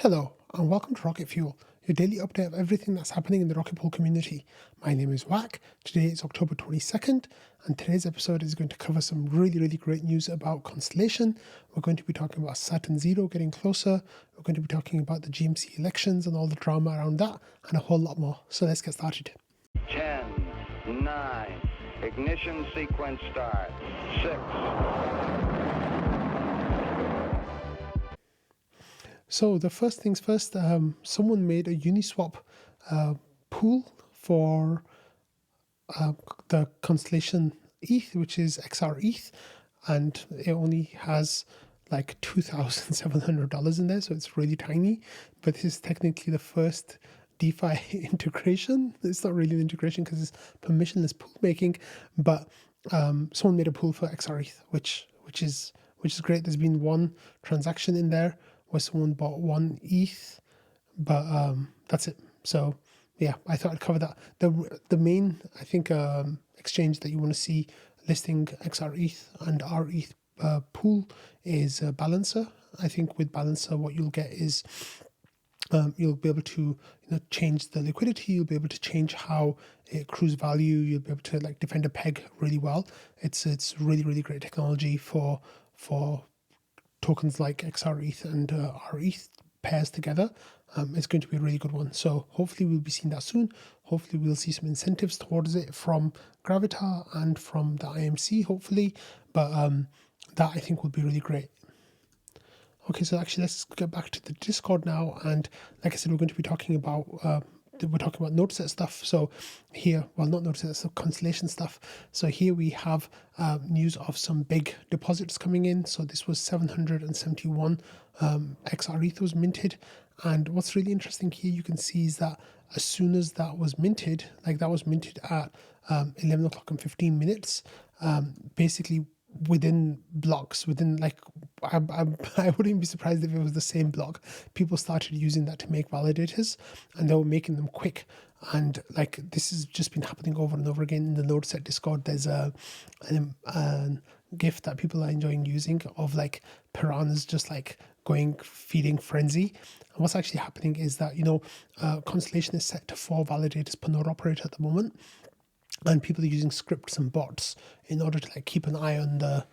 Hello, and welcome to Rocket Fuel, your daily update of everything that's happening in the Rocket Pool community. My name is Wack. Today is October 22nd, and today's episode is going to cover some really great news about Constellation. We're going to be talking about Saturn 0 getting closer. We're going to be talking about the GMC elections and all the drama around that, and a whole lot more. So let's get started. 10, 9, ignition sequence start, 6. So the first things first, someone made a Uniswap pool for the Constellation ETH, which is XR ETH, and it only has like $2,700 in there, so it's really tiny. But this is technically the first DeFi integration. It's not really an integration because it's permissionless pool making, but someone made a pool for XR ETH, which is great. There's been one transaction in there where someone bought one ETH, but that's it. So yeah, I thought I'd cover that. The main, I think, exchange that you want to see listing XR ETH and our ETH pool is Balancer. I think with Balancer, what you'll get is you'll be able to change the liquidity. You'll be able to change how it accrues value. You'll be able to like defend a peg really well. It's really great technology for tokens like XR ETH and our ETH pairs together. It's going to be a really good one. So hopefully we'll be seeing that soon. Hopefully we'll see some incentives towards it from Gravitar and from the IMC, hopefully. But that I think would be really great. Okay, so actually let's get back to the Discord now. And like I said, we're going to be talking about node set stuff. So here, well, not node set, so Constellation stuff. So here we have news of some big deposits coming in. So this was 771 XR ETH was minted. And what's really interesting here, you can see is that as soon as that was minted, like that was minted at 11 o'clock and 15 minutes, basically within blocks, within like, I wouldn't be surprised if it was the same block. People started using that to make validators, and they were making them quick. And like this has just been happening over and over again in the node set Discord. There's a GIF that people are enjoying using of like piranhas just like going feeding frenzy. And what's actually happening is that Constellation is set to 4 validators per node operator at the moment. And people are using scripts and bots in order to like keep an eye on the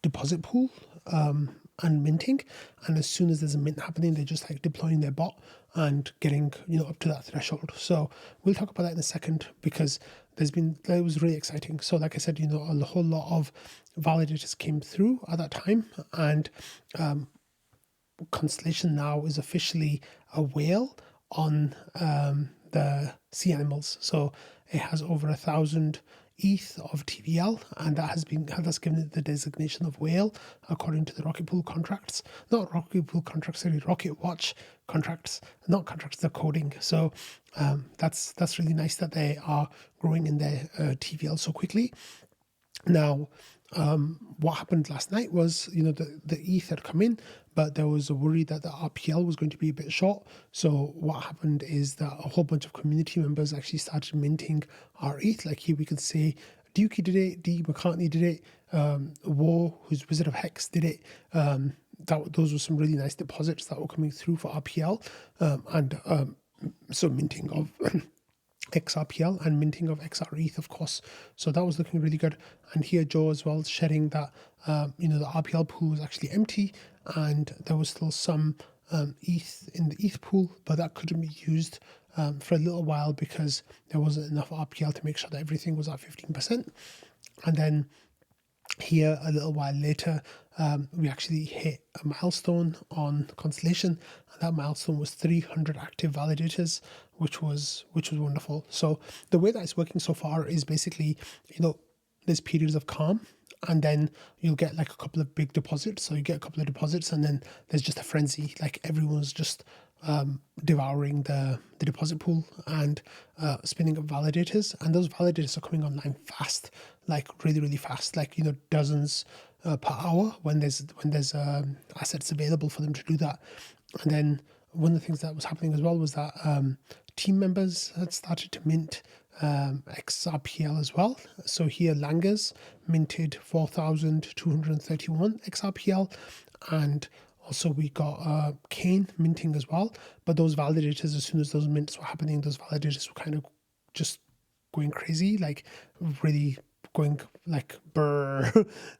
deposit pool and minting. And as soon as there's a mint happening, they're just like deploying their bot and getting up to that threshold. So we'll talk about that in a second because that was really exciting. So like I said, a whole lot of validators came through at that time, and Constellation now is officially a whale on the sea animals. So it has over 1,000 ETH of TVL, and that's given it the designation of whale according to the Rocket Pool contracts. Not Rocket Pool contracts, sorry, Rocket Watch contracts, not contracts, they're coding. So that's really nice that they are growing in their TVL so quickly. Now, what happened last night was, the ETH had come in, but there was a worry that the RPL was going to be a bit short. So what happened is that a whole bunch of community members actually started minting our ETH. Like here we can say Dukey did it, D. McCartney did it, War, who's Wizard of Hex, did it. Those were some really nice deposits that were coming through for RPL, and some minting of XRPL and minting of XR ETH, of course. So that was looking really good. And here Joe as well sharing that the RPL pool was actually empty, and there was still some ETH in the ETH pool, but that couldn't be used for a little while because there wasn't enough RPL to make sure that everything was at 15%. And then here a little while later, we actually hit a milestone on Constellation, and that milestone was 300 active validators, which was wonderful. So the way that it's working so far is basically, there's periods of calm, and then you'll get like a couple of big deposits. So you get a couple of deposits, and then there's just a frenzy. Like everyone's just devouring the deposit pool and spinning up validators, and those validators are coming online fast, like really fast, like dozens per hour when there's assets available for them to do that. And then one of the things that was happening as well was that team members had started to mint XRPL as well. So here Langers minted 4,231 XRPL, and Also, we got Kane minting as well. But those validators, as soon as those mints were happening, those validators were kind of just going crazy, like really going like brr.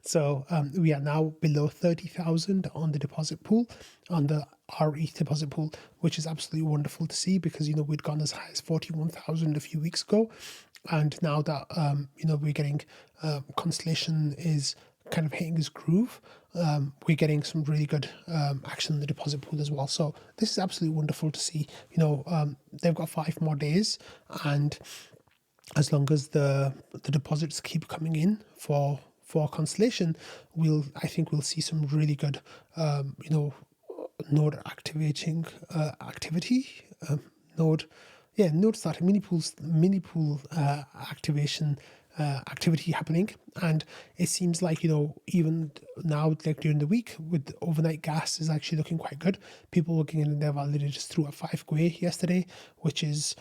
So we are now below 30,000 on the deposit pool, on the RETH deposit pool, which is absolutely wonderful to see, because we'd gone as high as 41,000 a few weeks ago, and now that we're getting Constellation is kind of hitting his groove, we're getting some really good action in the deposit pool as well. So this is absolutely wonderful to see. They've got 5 more days, and as long as the deposits keep coming in for Constellation, I think we'll see some really good node activating activity. Node starting mini pool activation activity happening. And it seems like even now, like during the week, with overnight gas is actually looking quite good. People were getting their validators through at 5 Gwei yesterday, which is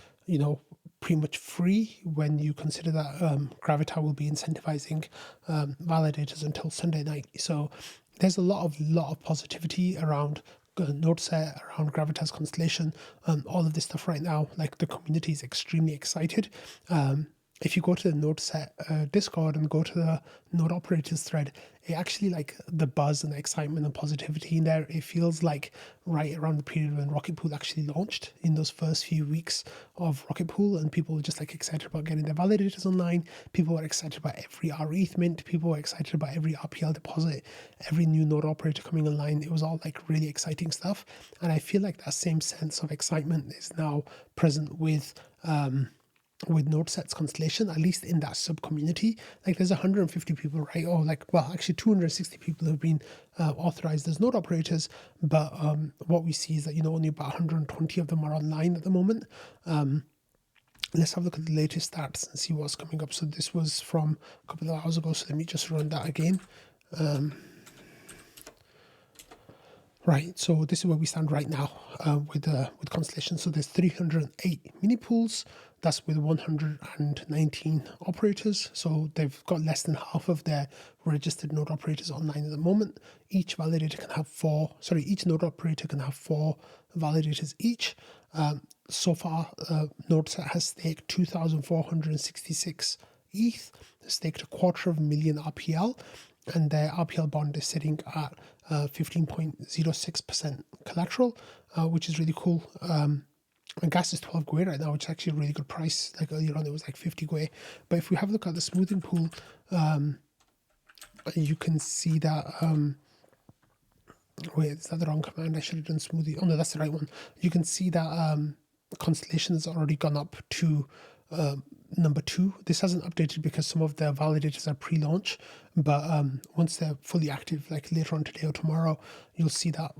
pretty much free when you consider that Gravitar will be incentivizing validators until Sunday night. So there's a lot of positivity around NodeSet, around Gravitas Constellation, all of this stuff right now. Like, the community is extremely excited. If you go to the NodeSet Discord and go to the node operators thread, it actually, like, the buzz and the excitement and positivity in there, it feels like right around the period when Rocket Pool actually launched, in those first few weeks of Rocket Pool, and people were just like excited about getting their validators online. People were excited about every RETH mint. People were excited about every RPL deposit, every new node operator coming online. It was all like really exciting stuff. And I feel like that same sense of excitement is now present with NodeSet's Constellation, at least in that sub community. Like, there's 150 people, right? Or actually 260 people have been authorized as node operators. But what we see is that only about 120 of them are online at the moment. Let's have a look at the latest stats and see what's coming up. So this was from a couple of hours ago. So let me just run that again. Right, so this is where we stand right now with Constellation. So there's 308 mini pools. That's with 119 operators. So they've got less than half of their registered node operators online at the moment. Each validator can have each node operator can have 4 validators each. So far, NodeSet has staked 2,466 ETH, staked 250,000 RPL, and their RPL bond is sitting at 15.06% collateral, which is really cool. And gas is 12 Gwei right now, which is actually a really good price. Like, earlier on, it was like 50 Gwei. But if we have a look at the smoothing pool, you can see that. Wait, is that the wrong command? I should have done smoothie. Oh no, that's the right one. You can see that Constellation has already gone up to number 2. This hasn't updated because some of their validators are pre-launch, but once they're fully active, like later on today or tomorrow, you'll see that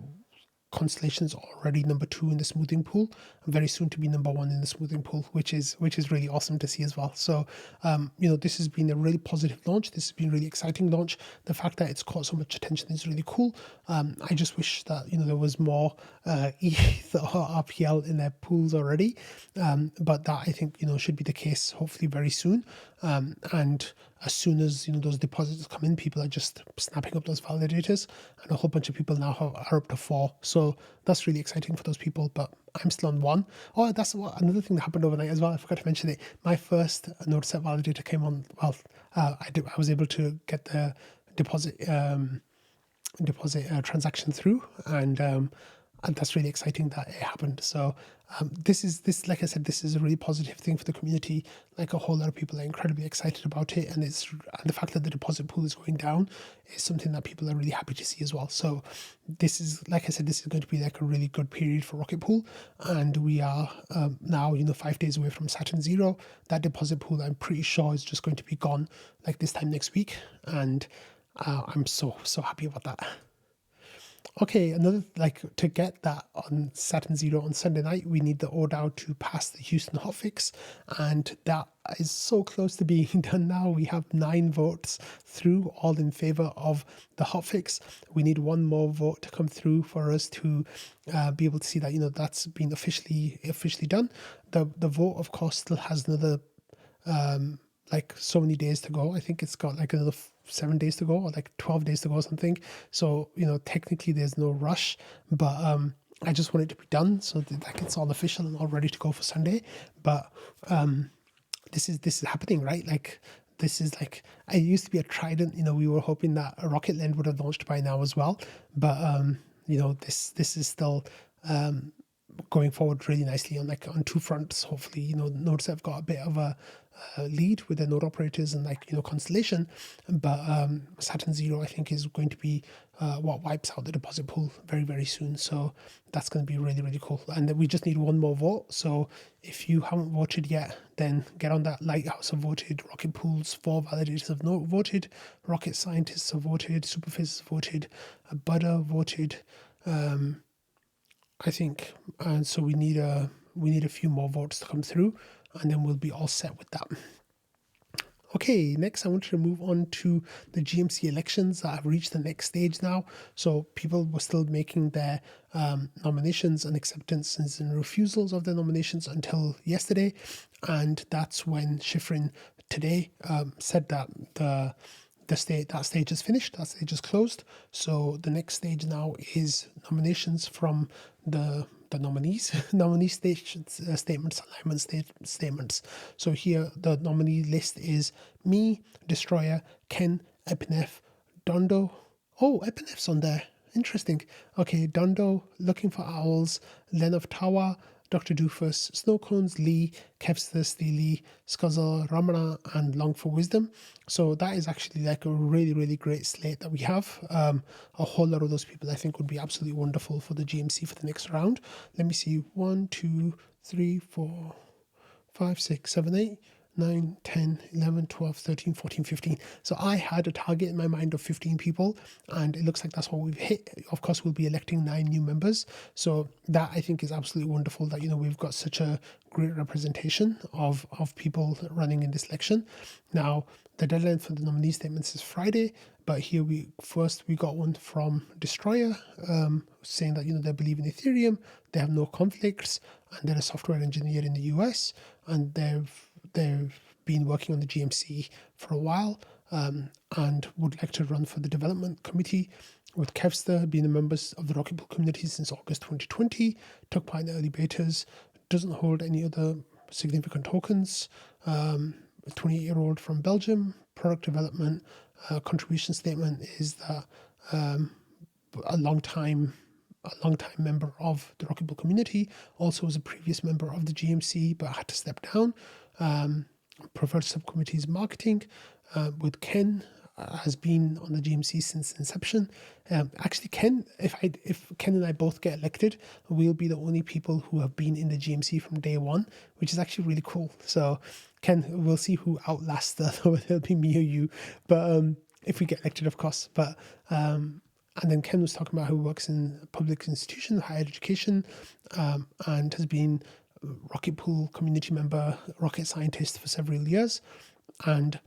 Constellation is already number 2 in the smoothing pool, and very soon to be number 1 in the smoothing pool, which is really awesome to see as well. So this has been a really positive launch. This has been a really exciting launch. The fact that it's caught so much attention is really cool. I just wish that there was more ETH or RPL in their pools already, but that, I think, should be the case hopefully very soon. And as soon as those deposits come in, people are just snapping up those validators, and a whole bunch of people now are up to 4. So that's really exciting for those people. But I'm still on 1. Oh, that's another thing that happened overnight as well. I forgot to mention it. My first NodeSet validator came on. Well, I was able to get the deposit transaction through, and that's really exciting that it happened. So this, like I said, this is a really positive thing for the community. Like, a whole lot of people are incredibly excited about it, and the fact that the deposit pool is going down is something that people are really happy to see as well. So this is, like I said, this is going to be like a really good period for Rocket Pool, and we are now 5 days away from Saturn 0. That deposit pool, I'm pretty sure, is just going to be gone like this time next week, and I'm so happy about that. Okay, to get that on Saturn 0 on Sunday night, we need the oDAO to pass the Houston hotfix, and that is so close to being done now. We have 9 votes through, all in favor of the hotfix. We need 1 more vote to come through for us to be able to see that that's been officially done. The vote, of course, still has another so many days to go. I think it's got like another 7 days to go, or like 12 days to go or something. So, technically there's no rush, but I just want it to be done so that like it's all official and all ready to go for Sunday. But this is happening, right? Like this is like, it used to be a Trident, we were hoping that a Rocket Land would have launched by now as well. But this is still going forward really nicely on two fronts. Hopefully, nodes have got a bit of a lead with the node operators and Constellation, but Saturn 0 I think is going to be what wipes out the deposit pool very, very soon. So that's going to be really, really cool. And then we just need one more vote. So if you haven't voted yet, then get on that. Lighthouse have voted, Rocket Pools 4 validators have not voted, Rocket Scientists have voted, Superface has voted, Butter voted, I think, and so we need a few more votes to come through, and then we'll be all set with that. Okay, next I want to move on to the GMC elections that have reached the next stage now. So people were still making their nominations and acceptances and refusals of their nominations until yesterday, and that's when Schifrin today said that that stage is finished, that stage is closed. So the next stage now is nominations from the nominees, nominee statements, alignment statements. So here the nominee list is me, Destroyer, Ken, Epineph, Dondo. Oh, Epineph's on there. Interesting. Okay, Dondo, Looking for Owls, Len of Tower, Dr. Doofus, Snowcones, Lee, Kevster, Steely, Scuzzle, Ramana, and Long for Wisdom. So that is actually like a really, really great slate that we have. A whole lot of those people I think would be absolutely wonderful for the GMC for the next round. Let me see. 1, 2, 3, 4, 5, 6, 7, 8, 9, 10, 11, 12, 13, 14, 15. So I had a target in my mind of 15 people, and it looks like that's what we've hit. Of course, we'll be electing 9 new members. So that I think is absolutely wonderful that, we've got such a great representation of people running in this election. Now, the deadline for the nominee statements is Friday, but here we got one from Destroyer saying that, they believe in Ethereum, they have no conflicts, and they're a software engineer in the US, and they've been working on the GMC for a while and would like to run for the development committee, with Kevster being a member of the Rocket Pool community since August 2020, took part in the early betas, doesn't hold any other significant tokens, 28-year-old from Belgium, product development, contribution statement is that a long time member of the Rocket Pool community, also was a previous member of the GMC but had to step down. Preferred subcommittees marketing, with Ken has been on the GMC since inception. Actually, Ken, if Ken and I both get elected, we'll be the only people who have been in the GMC from day one, which is actually really cool. So Ken, we'll see who outlasts whether it'll be me or you, but if we get elected, of course. But and then Ken was talking about who works in public institutions, higher education, and has been Rocket Pool community member, rocket scientist for several years. And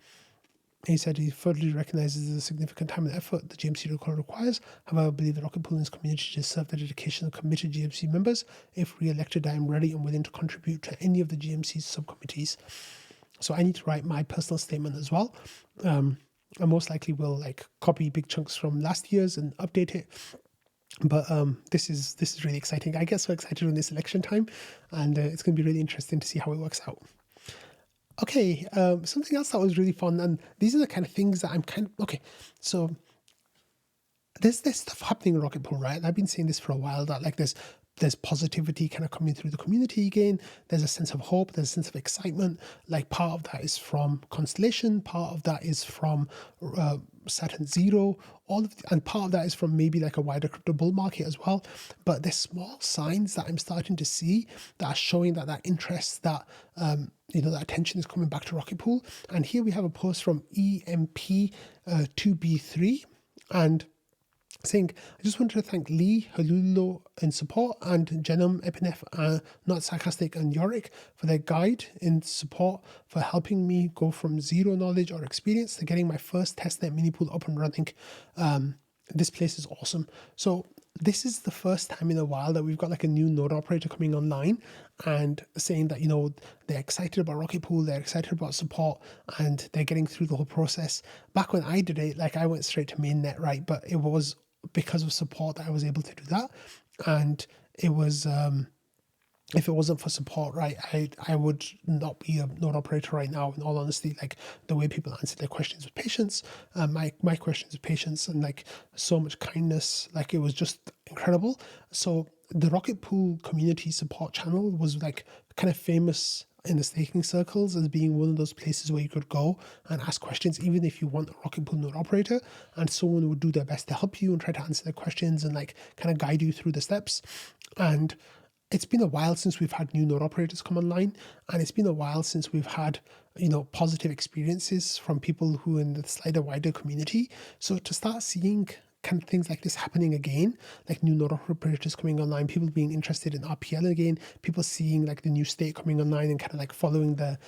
he said he further recognizes the significant time and effort the GMC requires. However, I believe the Rocket Pool and its community to serve the dedication of committed GMC members. If re-elected, I am ready and willing to contribute to any of the GMC's subcommittees. So I need to write my personal statement as well. I most likely will copy big chunks from last year's and update it. But this is really exciting. I get so excited in this election time, and it's going to be really interesting to see how it works out. Okay, something else that was really fun, and these are the kind of things that I'm okay. So there's stuff happening in Rocket Pool, right? I've been saying this for a while, that there's positivity kind of coming through the community again. There's a sense of hope. There's a sense of excitement. Part of that is from Constellation. Part of that is from Saturn 0. And part of that is from maybe a wider crypto bull market as well. But there's small signs that I'm starting to see that are showing that interest, that that attention is coming back to Rocket Pool. And here we have a post from EMP2B3, and saying, I just wanted to thank Lee, Halulo in support, and Genome, Epineph, Not Sarcastic, and Yorick for their guide in support, for helping me go from zero knowledge or experience to getting my first testnet mini pool up and running. This place is awesome. So this is the first time in a while that we've got like a new node operator coming online and saying that, they're excited about Rocket Pool, they're excited about support, and they're getting through the whole process. Back when I did it, like I went straight to mainnet, right? But it was because of support that I was able to do that. And it was, if it wasn't for support, right, I would not be a node operator right now, in all honesty. Like the way people answer their questions with patience, my questions with patience, and like so much kindness, like it was just incredible. So the Rocket Pool community support channel was like kind of famous in the staking circles as being one of those places where you could go and ask questions, even if you want a Rocket Pool node operator, and someone would do their best to help you and try to answer their questions and like kind of guide you through the steps. And it's been a while since we've had new node operators come online, and it's been a while since we've had positive experiences from people who are in the slightly wider community. So to start seeing kind of things like this happening again, like new node operators coming online, people being interested in RPL again, people seeing like the new state coming online and kind of like following the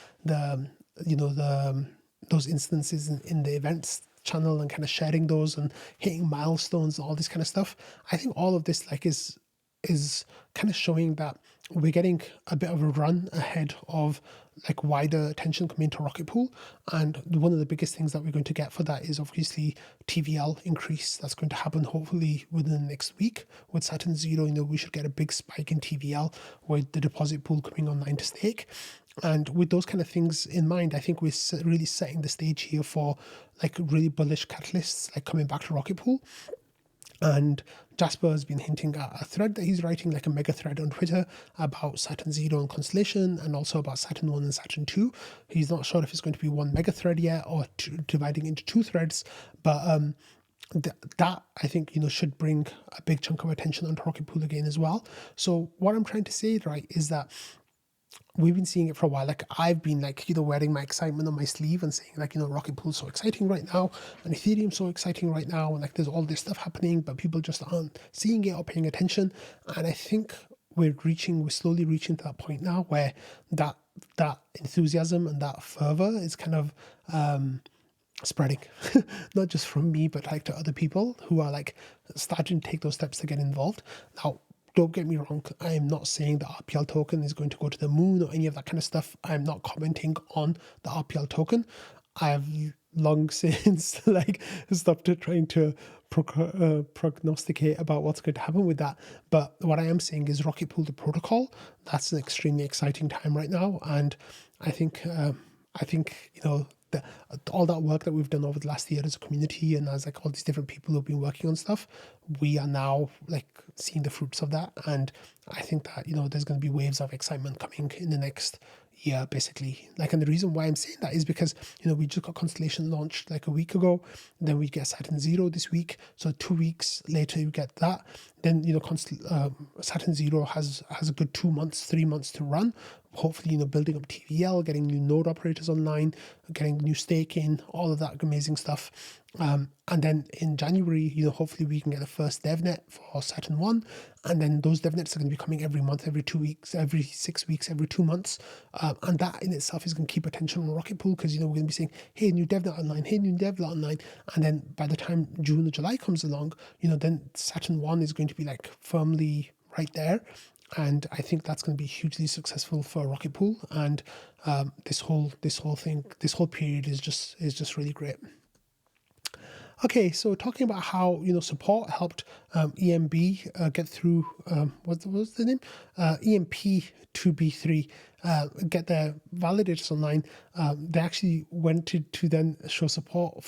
those instances in the events channel and kind of sharing those and hitting milestones and all this kind of stuff. I think all of this like is kind of showing that we're getting a bit of a run ahead of like wider attention coming to Rocket Pool. And one of the biggest things that we're going to get for that is obviously TVL increase. That's going to happen hopefully within the next week with Saturn 0. We should get a big spike in TVL with the deposit pool coming online to stake. And with those kind of things in mind, I think we're really setting the stage here for like really bullish catalysts like coming back to Rocket Pool. And Jasper has been hinting at a thread that he's writing, like a mega thread on Twitter, about Saturn 0 and Constellation, and also about Saturn 1 and Saturn 2. He's not sure if it's going to be one mega thread yet or dividing into two threads, but that I think should bring a big chunk of attention onto Rocket Pool again as well. So what I'm trying to say, right, is that we've been seeing it for a while. Like I've been like, wearing my excitement on my sleeve and saying like, Rocket Pool's so exciting right now and Ethereum's so exciting right now. And like, there's all this stuff happening, but people just aren't seeing it or paying attention. And I think we're slowly reaching to that point now where that enthusiasm and that fervor is kind of, spreading, not just from me, but like to other people who are like starting to take those steps to get involved. Now, don't get me wrong, I am not saying the RPL token is going to go to the moon or any of that kind of stuff. I'm not commenting on the RPL token. I've long since like stopped trying to prognosticate about what's going to happen with that. But what I am saying is Rocket Pool, the protocol, that's an extremely exciting time right now. And I think all that work that we've done over the last year as a community and as like all these different people who've been working on stuff, we are now like seeing the fruits of that. And I think that there's going to be waves of excitement coming in the next year, basically. Like, and the reason why I'm saying that is because we just got Constellation launched like a week ago, then we get Saturn 0 this week, so 2 weeks later you get that. Then Saturn 0 has a good 2 months, 3 months to run, hopefully building up TVL, getting new node operators online, getting new staking, all of that amazing stuff. And then in January, hopefully we can get the first DevNet for Saturn 1. And then those DevNets are going to be coming every month, every 2 weeks, every 6 weeks, every 2 months. And that in itself is going to keep attention on Rocket Pool because, we're going to be saying, hey, new DevNet online, hey, new DevNet online. And then by the time June or July comes along, then Saturn 1 is going to be like firmly right there. And I think that's going to be hugely successful for Rocket Pool. And this whole period is just really great. Okay, so talking about how support helped EMB get through what was the name EMP2B3 get their validators online. They actually went to then show support.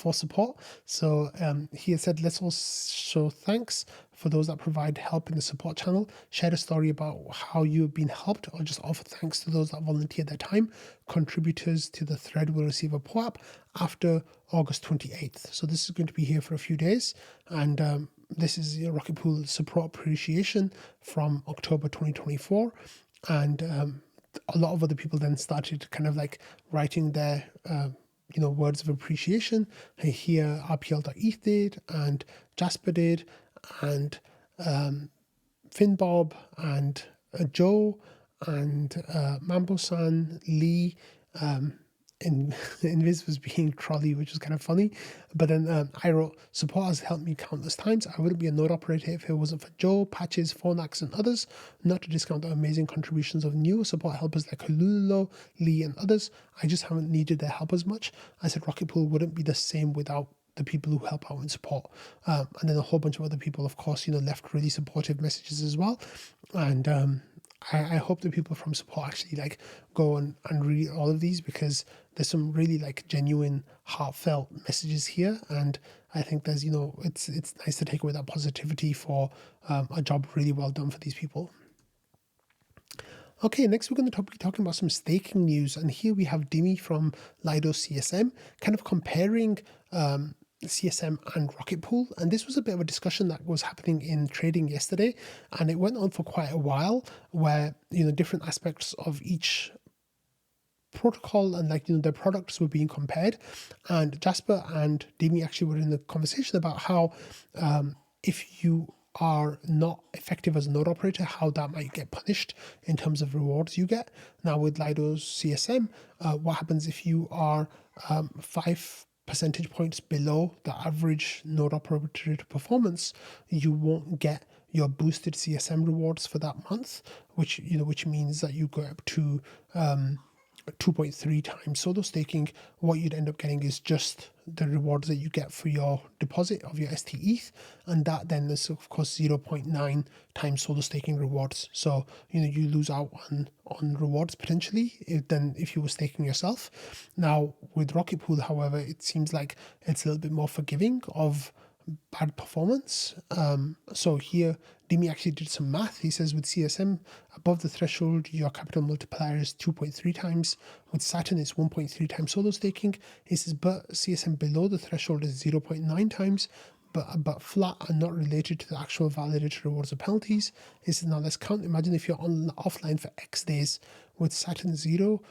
So he had said, let's all show thanks for those that provide help in the support channel. Share a story about how you have been helped, or just offer thanks to those that volunteered their time. Contributors to the thread will receive a POAP after August 28th. So this is going to be here for a few days. And this is Rocket Pool support appreciation from October 2024. And a lot of other people then started kind of like writing their words of appreciation. Here RPL.eth did, and Jasper did, and Finbob, and Joe, and Mambo-san, Lee, Invis was being trolley, which was kind of funny. But then I wrote, support has helped me countless times. I wouldn't be a node operator if it wasn't for Joe, Patches, Phonax, and others. Not to discount the amazing contributions of new support helpers like Hululo, Lee, and others. I just haven't needed their help as much. I said Rocket Pool wouldn't be the same without the people who help out and support. And then a whole bunch of other people, of course, left really supportive messages as well. And I hope the people from support actually like go and read all of these, because there's some really like genuine, heartfelt messages here. And I think there's, it's nice to take away that positivity for a job really well done for these people. Okay, next we're going to be talking about some staking news. And here we have Dimi from Lido CSM kind of comparing CSM and Rocket Pool. And this was a bit of a discussion that was happening in trading yesterday. And it went on for quite a while where, different aspects of each protocol and their products were being compared. And Jasper and Dimi actually were in the conversation about how if you are not effective as a node operator, how that might get punished in terms of rewards you get. Now with Lido's CSM, what happens if you are 5 percentage points below the average node operator performance, you won't get your boosted CSM rewards for that month, which means that you go up to 2.3 times solo staking. What you'd end up getting is just the rewards that you get for your deposit of your ST ETH, and that then is of course 0.9 times solo staking rewards. So you lose out on rewards potentially if you were staking yourself. Now with Rocket Pool, however, it seems like it's a little bit more forgiving of bad performance. So here Dimi actually did some math. He says with CSM above the threshold, your capital multiplier is 2.3 times. With Saturn, it's 1.3 times solo staking. He says, but CSM below the threshold is 0.9 times, but flat and not related to the actual validated rewards or penalties. He says, now let's count. Imagine if you're offline for X days. With Saturn 0,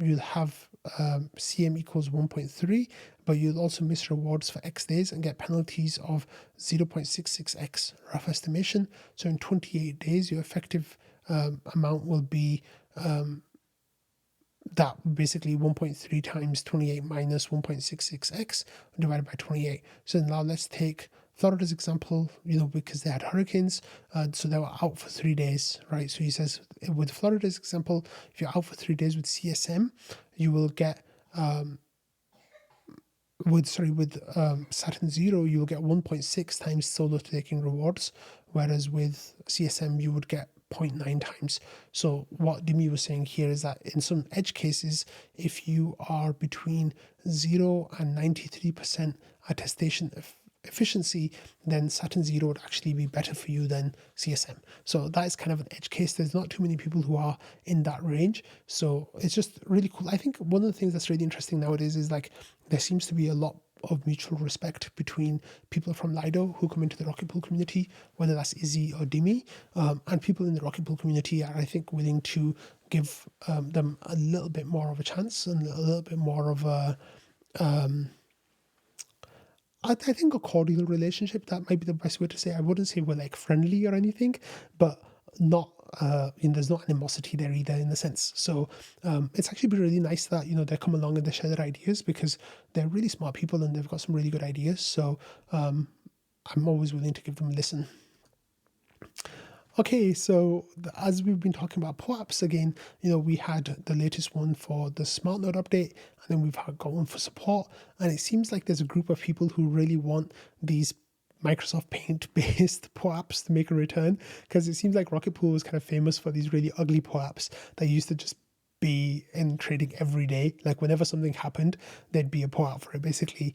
you'll have CM equals 1.3, but you'll also miss rewards for X days and get penalties of 0.66x, rough estimation. So in 28 days, your effective amount will be that basically 1.3 times 28 minus 1.66x divided by 28. So now let's take Florida's example, because they had hurricanes, so they were out for 3 days, right? So he says with Florida's example, if you're out for 3 days with CSM, you will get with Saturn 0, you will get 1.6 times solo staking rewards, whereas with CSM you would get 0.9 times. So what Dimi was saying here is that in some edge cases, if you are between 0 and 93% attestation efficiency, then Saturn 0 would actually be better for you than CSM. So that is kind of an edge case. There's not too many people who are in that range. So it's just really cool. I think one of the things that's really interesting nowadays is there seems to be a lot of mutual respect between people from Lido who come into the Rocket Pool community, whether that's Izzy or Dimi, and people in the Rocket Pool community are, I think, willing to give them a little bit more of a chance and a little bit more of a I think a cordial relationship. That might be the best way to say. I wouldn't say we're friendly or anything, but not there's no animosity there either in the sense. So it's actually been really nice that they come along and they share their ideas, because they're really smart people and they've got some really good ideas. So I'm always willing to give them a listen. Okay, so as we've been talking about POAPs again, we had the latest one for the Smart Node update, and then we've got one for support, and it seems like there's a group of people who really want these Microsoft Paint-based POAPs to make a return, because it seems like Rocket Pool was kind of famous for these really ugly POAPs that used to just be in trading every day. Whenever something happened, there'd be a POAP for it, basically.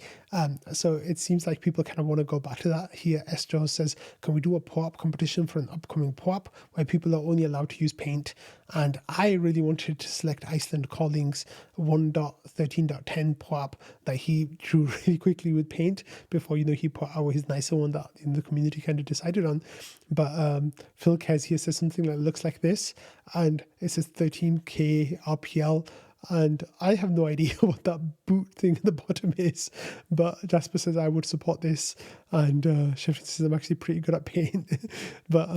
So it seems like people kind of want to go back to that. Here, S. Joe says, can we do a POAP competition for an upcoming POAP where people are only allowed to use Paint? And I really wanted to select Iceland Calling's 1.13.10 POAP that he drew really quickly with Paint before, he put out his nicer one that the community kind of decided on. But Phil Kez here says something that looks like this, and it says 13K RPL, and I have no idea what that boot thing at the bottom is, but Jasper says I would support this, and Sheffield says I'm actually pretty good at Paint. But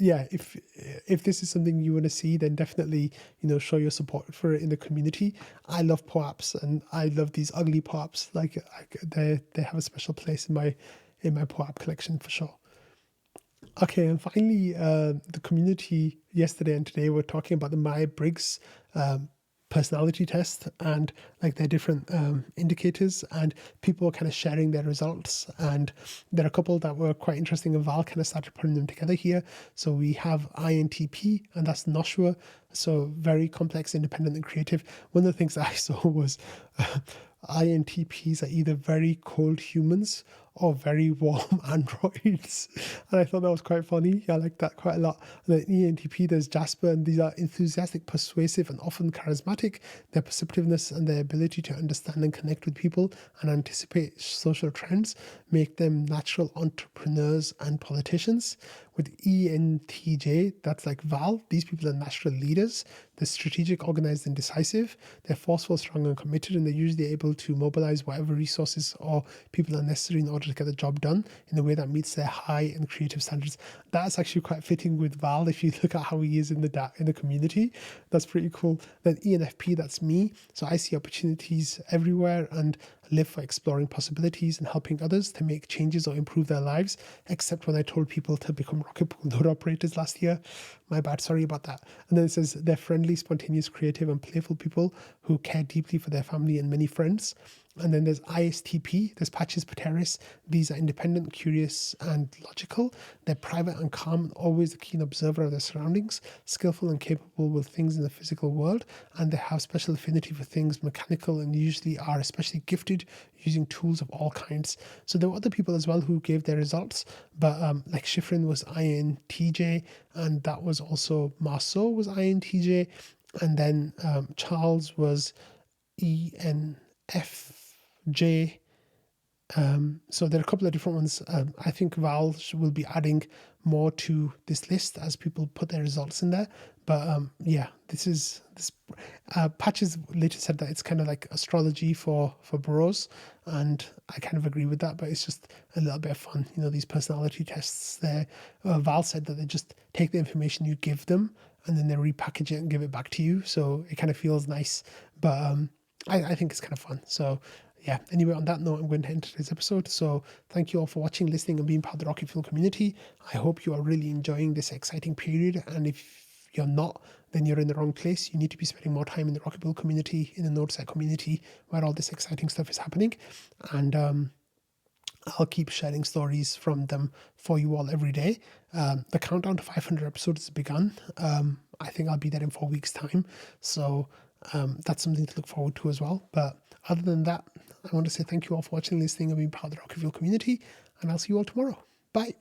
yeah, if this is something you want to see, then definitely, show your support for it in the community. I love POAPs, and I love these ugly POAPs. Like, they have a special place in my POAP collection for sure. Okay, and finally, the community yesterday and today were talking about the Myers-Briggs personality test, and like their different indicators, and people were kind of sharing their results. And there are a couple that were quite interesting, and Val kind of started putting them together here. So we have INTP, and that's Noshua, so very complex, independent, and creative. One of the things that I saw was INTPs are either very cold humans or very warm androids. And I thought that was quite funny. I like that quite a lot. And then ENTP, there's Jasper, and these are enthusiastic, persuasive, and often charismatic. Their perceptiveness and their ability to understand and connect with people and anticipate social trends make them natural entrepreneurs and politicians. With ENTJ, that's like Val, these people are natural leaders. They're strategic, organized, and decisive. They're forceful, strong, and committed, and they're usually able to mobilize whatever resources or people are necessary in order to get the job done in a way that meets their high and creative standards. That's actually quite fitting with Val if you look at how he is in the community. That's pretty cool. Then ENFP, that's me. So I see opportunities everywhere and live for exploring possibilities and helping others to make changes or improve their lives, except when I told people to become rocket pool node operators last year. My bad, sorry about that. And then it says they're friendly, spontaneous, creative, and playful people who care deeply for their family and many friends. And then there's ISTP, there's Patches Pateris. These are independent, curious, and logical. They're private and calm, and always a keen observer of their surroundings, skillful and capable with things in the physical world, and they have special affinity for things mechanical and usually are especially gifted using tools of all kinds. So there were other people as well who gave their results, but like Schifrin was INTJ, and that was also Marceau was INTJ, and then Charles was ENFJ. So there are a couple of different ones. I think Val will be adding more to this list as people put their results in there. But yeah, this Patches later said that it's kind of like astrology for bros, and I kind of agree with that. But it's just a little bit of fun, these personality tests. There, Val said that they just take the information you give them and then they repackage it and give it back to you. So it kind of feels nice. But I think it's kind of fun. So yeah, anyway, on that note, I'm going to end today's episode. So thank you all for watching, listening, and being part of the Rocket Fuel community. I hope you are really enjoying this exciting period. And if you're not, then you're in the wrong place. You need to be spending more time in the Rocket Fuel community, in the NodeSet community, where all this exciting stuff is happening. And I'll keep sharing stories from them for you all every day. The countdown to 500 episodes has begun. I think I'll be there in 4 weeks' time. So that's something to look forward to as well. But other than that, I want to say thank you all for watching, listening, and being part of the Rocket Fuel community. And I'll see you all tomorrow. Bye.